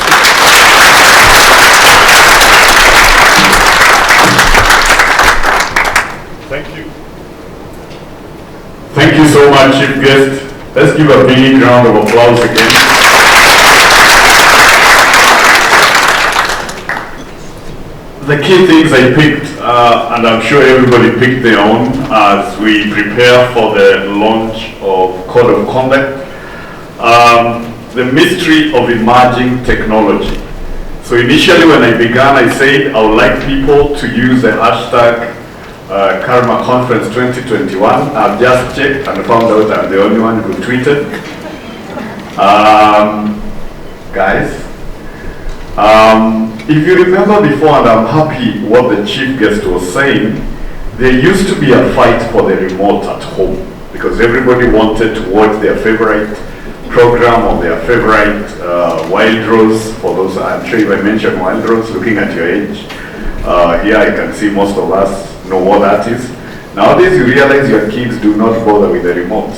Thank you. Thank you so much, Chief Guest. Let's give a big round of applause again. The key things I picked, and I'm sure everybody picked their own as we prepare for the launch of Code of Conduct, the mystery of emerging technology. So initially when I began, I said I would like people to use the hashtag Karma Conference 2021. I've just checked and found out I'm the only one who tweeted. Guys, if you remember before, and I'm happy what the chief guest was saying, there used to be a fight for the remote at home because everybody wanted to watch their favorite program or their favorite Wild Rose. For those, I'm sure if I mentioned Wild Rose, looking at your age, here I can see most of us know what that is. Nowadays you realize your kids do not bother with the remote.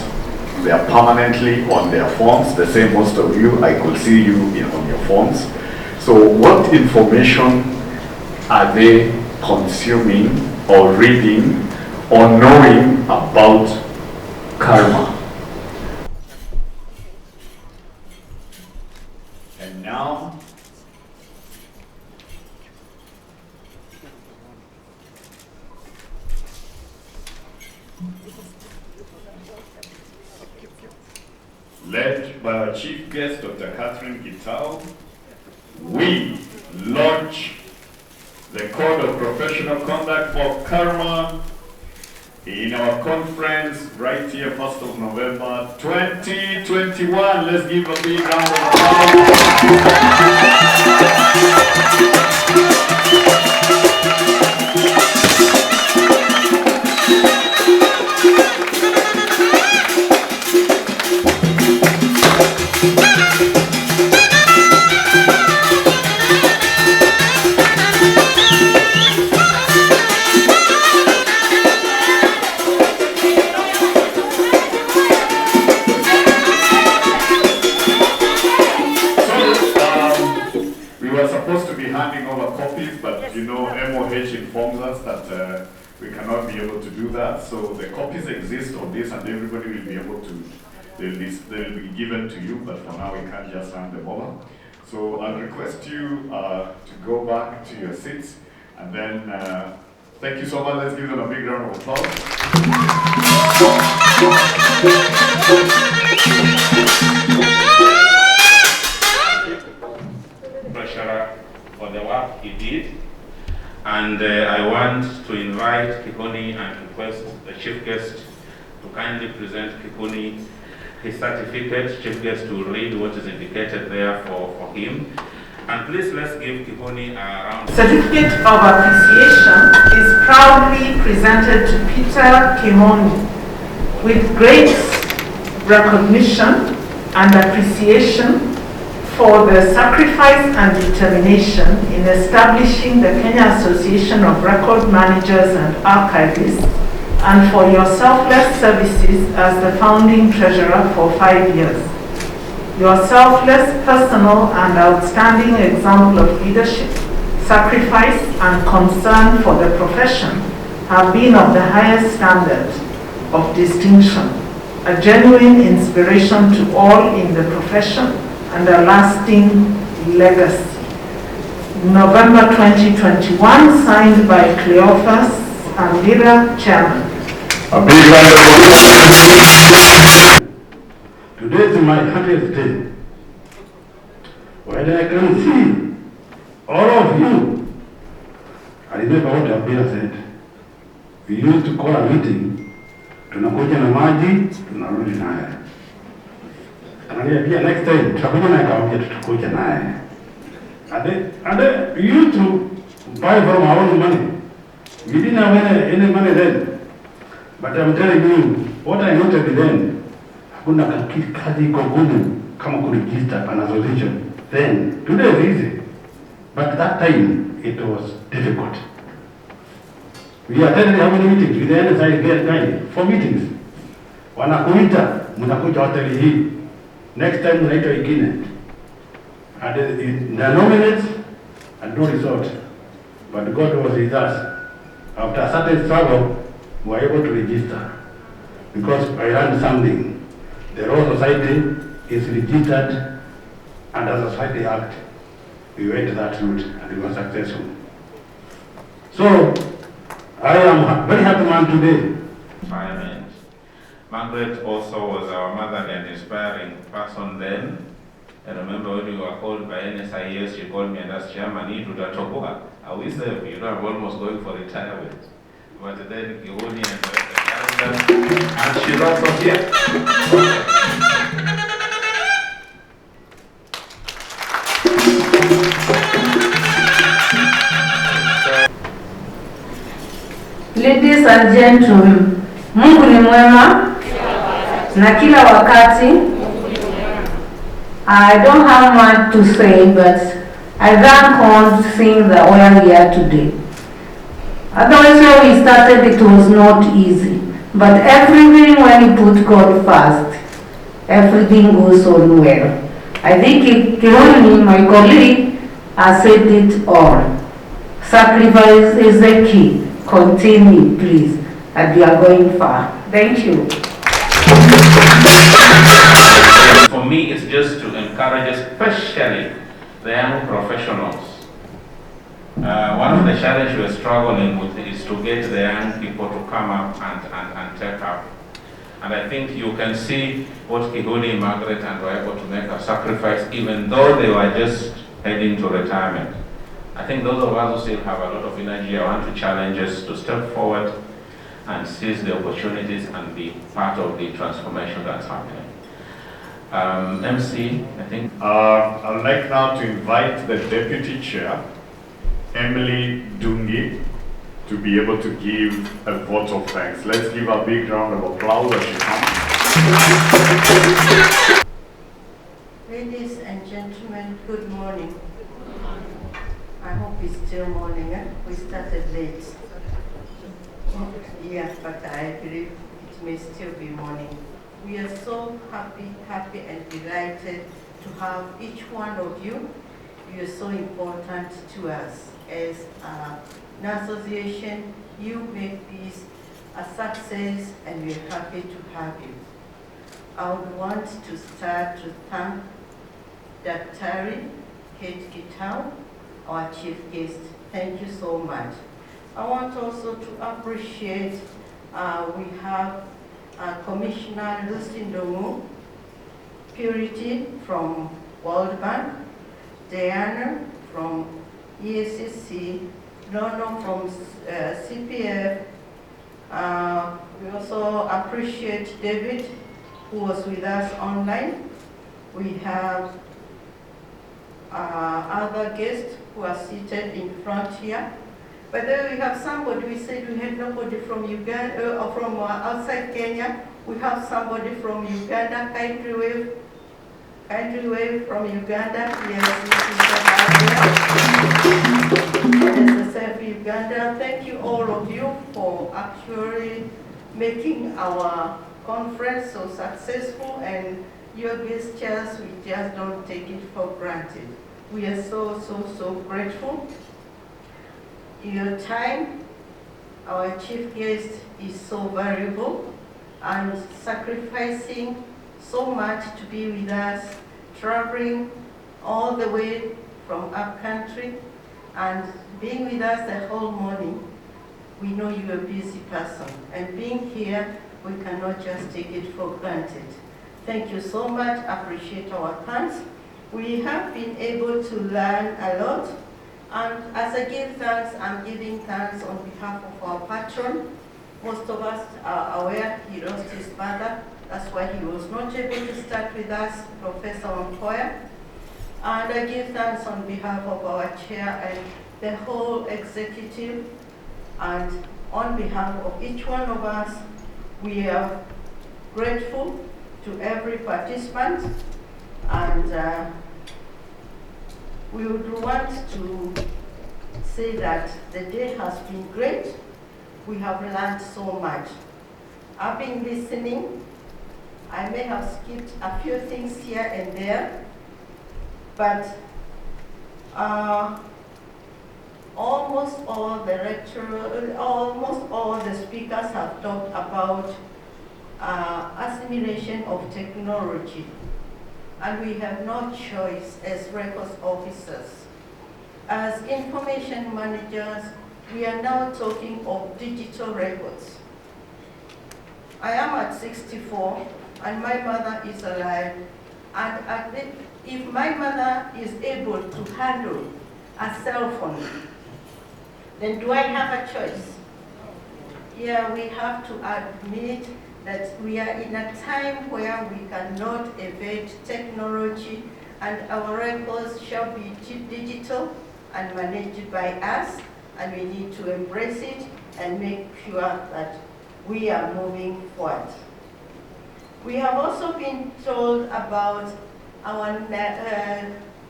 They are permanently on their phones. The same most of you, I could see you on your phones. So what information are they consuming or reading or knowing about karma? led by our chief guest, Dr. Catherine Gitau, we launch the Code of Professional Conduct for Karma in our conference right here, 1st of November 2021. Let's give a big round of informs us that we cannot be able to do that. So the copies exist of this and everybody will be able to, they'll be given to you, but for now we can't just hand them over. So I'll request you to go back to your seats and then thank you so much. Let's give them a big round of applause.
Treasurer for the work he did. And I want to invite Kihuni and request the chief guest to kindly present Kihuni his certificate. Chief guest to read what is indicated there for him. And please let's give Kihuni a round.
Certificate of appreciation is proudly presented to Peter Kimoni with great recognition and appreciation for the sacrifice and determination in establishing the Kenya Association of Record Managers and Archivists, and for your selfless services as the founding treasurer for 5 years. Your selfless, personal, and outstanding example of leadership, sacrifice, and concern for the profession have been of the highest standard of distinction, a genuine inspiration to all in the profession, and a lasting legacy. November 2021, signed by Cleophas Ambira, Chairman.
Today is my 100th day. When I can see all of you, I remember what Ambira said. We used to call a meeting, tunakuja na maji, tunarudi naye. Ananiambia next time tutakuja naye, kaambia tutakuja naye. And we used to buy from our own money. We didn't have any money then. But I'm telling you, what I noted then, hakuna kazi ngumu kama kuregister an association. Then, today is easy. But that time, it was difficult. We attended how many meetings with the NSI guy? 4 meetings. Wanakuita, mnakuja hoteli hii. Next time mnaitwa ingine. And the nominates and no result. But God was with us. After a certain struggle, we were able to register. Because I learned something. The Royal Society is registered under the Society Act. We went that route and we were successful. So, I am a very happy man today.
Margaret also was our mother and inspiring person then. I remember when we were called by NSIS, she called me and asked, Chairman, you do that talk. Are we safe? You know, I'm almost going for retirement. But then Kihuni and the rest and she lost us here.
Ladies and gentlemen, Mungu ni mwema na kila wakati. I don't have much to say, but I thank all things that we are here today. Otherwise, when we started, it was not easy. But everything, when you put God first, everything goes on well. I think Kihuni, my colleague, has said it all. Sacrifice is the key. Continue, please, and we are going far. Thank you.
For me, it's just to encourage, especially the young professionals. One of the challenges we're struggling with is to get the young people to come up and take up. And I think you can see what Kihuni, Margaret, and were able to make a sacrifice, even though they were just heading to retirement. I think those of us who still have a lot of energy, I want to challenge us to step forward and seize the opportunities and be part of the transformation that's happening. MC, I think.
I would like now to invite the Deputy Chair, Emily Dungi, to be able to give a vote of thanks. Let's give a big round of applause as she comes.
Ladies and gentlemen, good morning. I hope it's still morning. We started late. Yeah, but I believe it may still be morning. We are so happy and delighted to have each one of you. You are so important to us. As an association, you make this a success and we are happy to have you. I would want to start to thank Dr. Kate Gitau, our chief guest. Thank you so much. I want also to appreciate, we have Commissioner Lucy Ndung'u, Purity from World Bank, Diana from EACC, Nono from CPF. We also appreciate David, who was with us online. We have other guests who are seated in front here. But then we have somebody, we said we had nobody from Uganda or from outside Kenya. We have somebody from Uganda. Kindly wave from Uganda. Yes, SSF Uganda. Thank you all of you for actually making our conference so successful, and your gestures, we just don't take it for granted. We are so grateful. Your time, our chief guest, is so valuable and sacrificing so much to be with us, traveling all the way from up country and being with us the whole morning. We know you're a busy person, and being here, we cannot just take it for granted. Thank you so much. Appreciate our thanks. We have been able to learn a lot. And as I give thanks, I'm giving thanks on behalf of our patron. Most of us are aware he lost his father. That's why he was not able to start with us, Professor Montoya. And I give thanks on behalf of our chair and the whole executive. And on behalf of each one of us, we are grateful to every participant. And we would want to say that the day has been great. We have learned so much. I've been listening. I may have skipped a few things here and there, but almost all the speakers have talked about assimilation of technology. And we have no choice as records officers. As information managers, we are now talking of digital records. I am at 64, and my mother is alive. And if my mother is able to handle a cell phone, then do I have a choice? Yeah, we have to admit that we are in a time where we cannot evade technology, and our records shall be digital and managed by us, and we need to embrace it and make sure that we are moving forward. We have also been told about our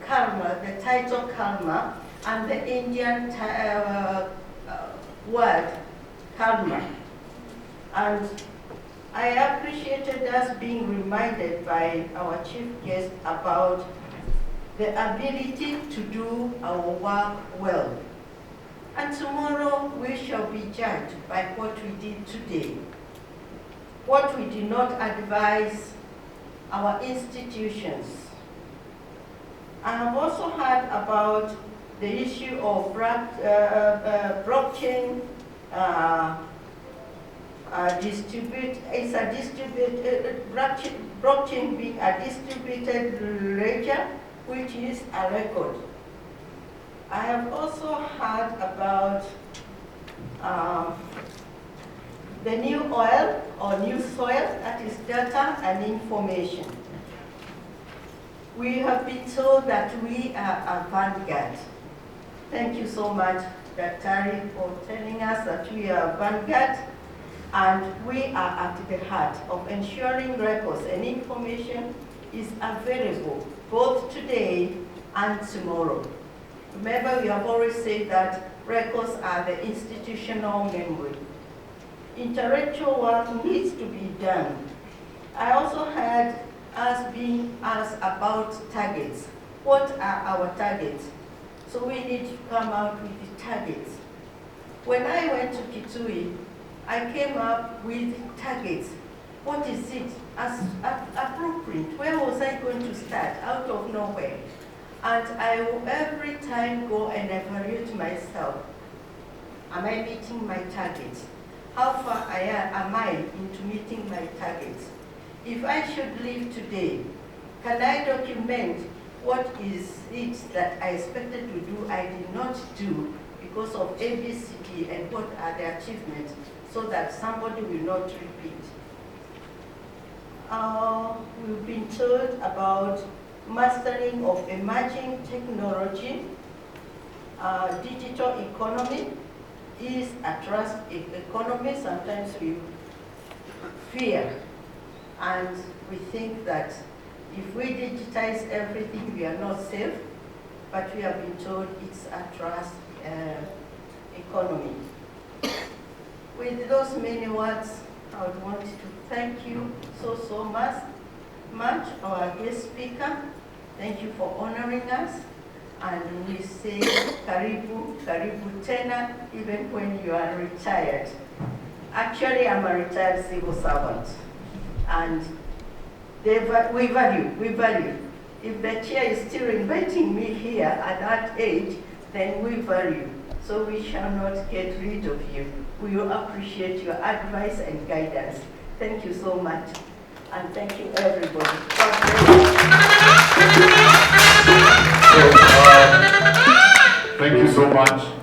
karma, the title karma, and the Indian word karma. And I appreciated us being reminded by our chief guest about the ability to do our work well. And tomorrow we shall be judged by what we did today, what we did not advise our institutions. I have also heard about the issue of blockchain It's a distributed, blockchain being a distributed ledger, which is a record. I have also heard about the new oil or new soil, that is data and information. We have been told that we are a vanguard. Thank you so much, Daktari, for telling us that we are a vanguard, and we are at the heart of ensuring records and information is available both today and tomorrow. Remember, we have always said that records are the institutional memory. Intellectual work needs to be done. I also heard us being asked about targets. What are our targets? So we need to come out with the targets. When I went to Kitui, I came up with targets. What is it? As a blueprint. Where was I going to start? Out of nowhere. And I will every time go and evaluate myself. Am I meeting my targets? How far am I into meeting my targets? If I should leave today, can I document what is it that I expected to do, I did not do because of ABCD, and what are the achievements, so that somebody will not repeat? We've been told about mastering of emerging technology. Digital economy is a trust economy. Sometimes we fear, and we think that if we digitize everything, we are not safe, but we have been told it's a trust economy. With those many words, I would want to thank you so much, our guest speaker. Thank you for honoring us. And we say, karibu, karibu tena, even when you are retired. Actually, I'm a retired civil servant. And we value. If the chair is still inviting me here at that age, then we value. So we shall not get rid of you. We will appreciate your advice and guidance. Thank you so much. And thank you, everybody. God bless you.
Thank you so much.